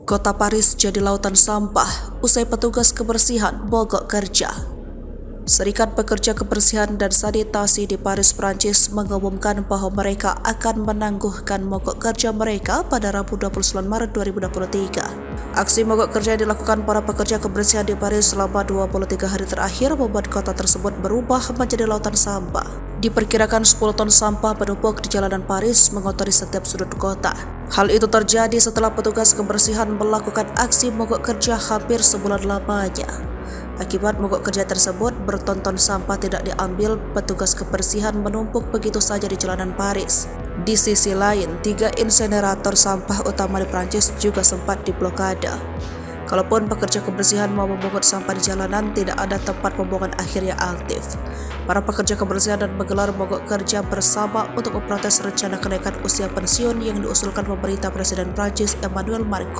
Kota Paris jadi lautan sampah usai petugas kebersihan mogok kerja. Serikat Pekerja Kebersihan dan Sanitasi di Paris, Prancis mengumumkan bahwa mereka akan menangguhkan mogok kerja mereka pada Rabu 29 Maret 2023. Aksi mogok kerja yang dilakukan para pekerja kebersihan di Paris selama 23 hari terakhir membuat kota tersebut berubah menjadi lautan sampah. Diperkirakan 10 ton sampah menumpuk di jalanan Paris mengotori setiap sudut kota. Hal itu terjadi setelah petugas kebersihan melakukan aksi mogok kerja hampir sebulan lamanya. Akibat mogok kerja tersebut, bertonton sampah tidak diambil, petugas kebersihan menumpuk begitu saja di jalanan Paris. Di sisi lain, 3 insinerator sampah utama di Prancis juga sempat diblokade. Kalaupun pekerja kebersihan mau memungut sampah di jalanan, tidak ada tempat pembuangan akhir yang aktif. Para pekerja kebersihan dan menggelar mogok kerja bersama untuk memprotes rencana kenaikan usia pensiun yang diusulkan pemerintah Presiden Prancis Emmanuel Macron.